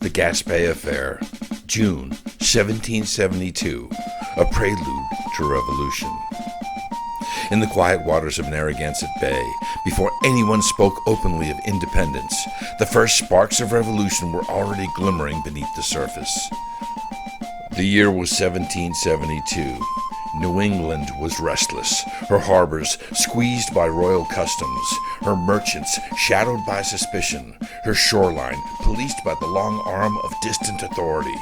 The Gaspee Affair, June 1772, a prelude to revolution. In the quiet waters of Narragansett Bay, before anyone spoke openly of independence, the first sparks of revolution were already glimmering beneath the surface. The year was 1772. New England was restless, her harbors squeezed by royal customs, her merchants shadowed by suspicion, her shoreline policed by the long arm of distant authority.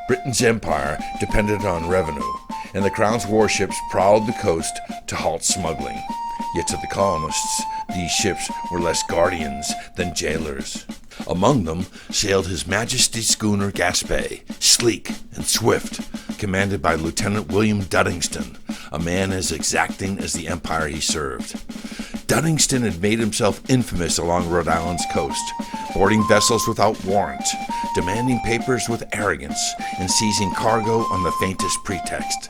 Britain's empire depended on revenue, and the crown's warships prowled the coast to halt smuggling. Yet to the colonists, these ships were less guardians than jailers. Among them sailed His Majesty's schooner Gaspee, sleek and swift, commanded by Lieutenant William Duddingston, a man as exacting as the empire he served. Duddingston had made himself infamous along Rhode Island's coast, boarding vessels without warrant, demanding papers with arrogance, and seizing cargo on the faintest pretext.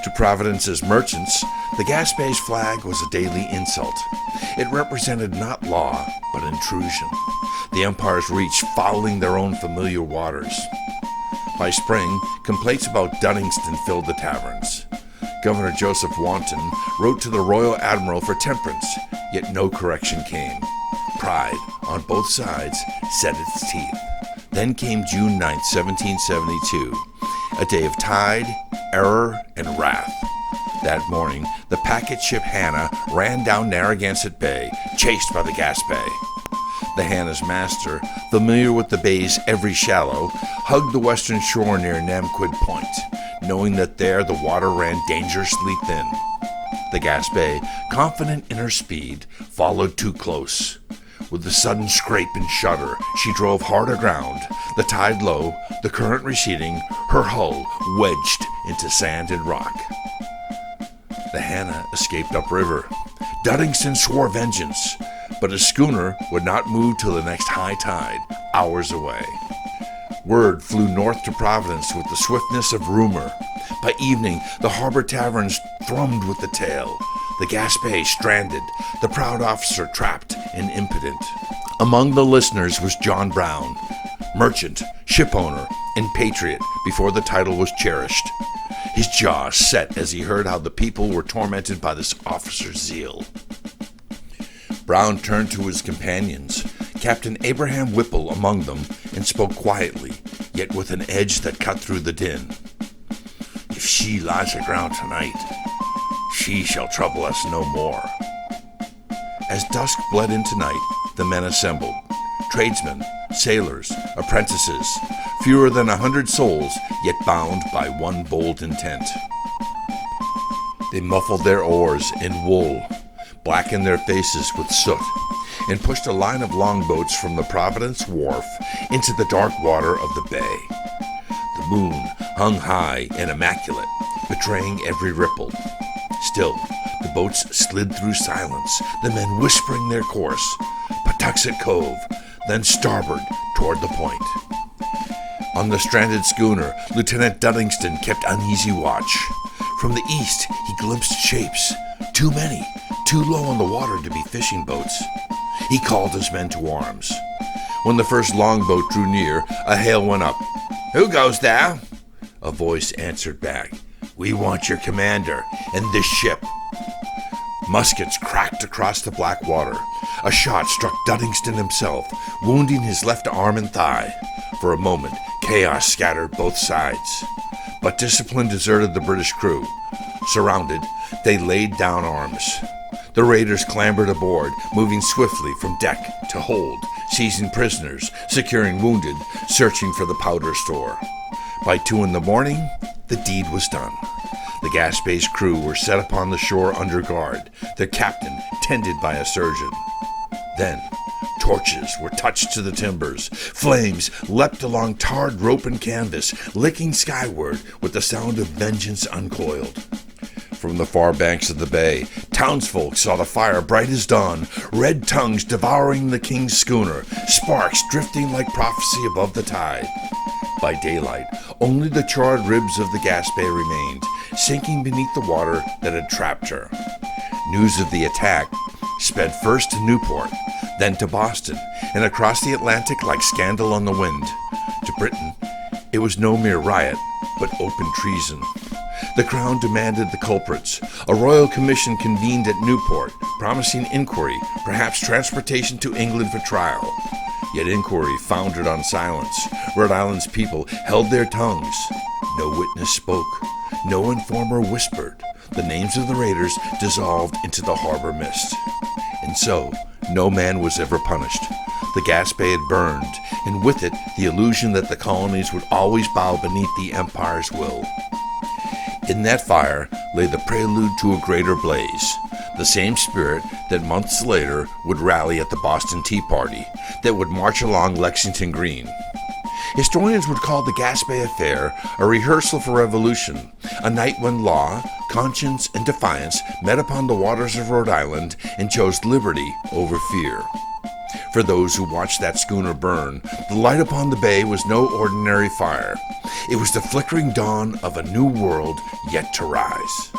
To Providence's merchants, the Gaspee's flag was a daily insult. It represented not law, but intrusion, the empire's reach fouling their own familiar waters. By spring, complaints about Duddingston filled the taverns. Governor Joseph Wanton wrote to the Royal Admiral for temperance, yet no correction came. Pride, on both sides, set its teeth. Then came June 9, 1772, a day of tide, error, and wrath. That morning, the packet ship Hannah ran down Narragansett Bay, chased by the Gaspee. The Hannah's master, familiar with the bay's every shallow, hugged the western shore near Namquid Point, knowing that there the water ran dangerously thin. The Gaspee, confident in her speed, followed too close. With a sudden scrape and shudder, she drove hard aground, the tide low, the current receding, her hull wedged into sand and rock. The Hannah escaped upriver. Duddingston swore vengeance, but his schooner would not move till the next high tide, hours away. Word flew north to Providence with the swiftness of rumor. By evening, the harbor taverns thrummed with the tale. The Gaspee stranded, the proud officer trapped and impotent. Among the listeners was John Brown, merchant, shipowner, and patriot before the title was cherished. His jaw set as he heard how the people were tormented by this officer's zeal. Brown turned to his companions, Captain Abraham Whipple among them, and spoke quietly, yet with an edge that cut through the din. "If she lies aground tonight, she shall trouble us no more." As dusk bled into night, the men assembled. Tradesmen, sailors, apprentices, fewer than 100 souls, yet bound by one bold intent. They muffled their oars in wool, blackened their faces with soot, and pushed a line of longboats from the Providence wharf into the dark water of the bay. The moon hung high and immaculate, betraying every ripple. Still, the boats slid through silence, the men whispering their course, Patuxet Cove, then starboard toward the point. On the stranded schooner, Lieutenant Duddingston kept uneasy watch. From the east, he glimpsed shapes, too many, too low on the water to be fishing boats. He called his men to arms. When the first longboat drew near, a hail went up. "Who goes there?" A voice answered back. "We want your commander and this ship." Muskets cracked across the black water. A shot struck Duddingston himself, wounding his left arm and thigh. For a moment, chaos scattered both sides. But discipline deserted the British crew. Surrounded, they laid down arms. The raiders clambered aboard, moving swiftly from deck to hold, seizing prisoners, securing wounded, searching for the powder store. By 2 a.m, the deed was done. The Gaspee's crew were set upon the shore under guard, their captain tended by a surgeon. Then, torches were touched to the timbers. Flames leapt along tarred rope and canvas, licking skyward with the sound of vengeance uncoiled. From the far banks of the bay, townsfolk saw the fire bright as dawn, red tongues devouring the king's schooner, sparks drifting like prophecy above the tide. By daylight, only the charred ribs of the Gaspee remained, sinking beneath the water that had trapped her. News of the attack sped first to Newport, then to Boston, and across the Atlantic like scandal on the wind. To Britain, it was no mere riot, but open treason. The Crown demanded the culprits. A royal commission convened at Newport, promising inquiry, perhaps transportation to England for trial. Yet inquiry foundered on silence. Rhode Island's people held their tongues. No witness spoke. No informer whispered. The names of the raiders dissolved into the harbor mist. And so, no man was ever punished. The Gaspee had burned, and with it, the illusion that the colonies would always bow beneath the Empire's will. In that fire lay the prelude to a greater blaze, the same spirit that months later would rally at the Boston Tea Party, that would march along Lexington Green. Historians would call the Gaspee Affair a rehearsal for revolution, a night when law, conscience, and defiance met upon the waters of Rhode Island and chose liberty over fear. For those who watched that schooner burn, the light upon the bay was no ordinary fire. It was the flickering dawn of a new world yet to rise.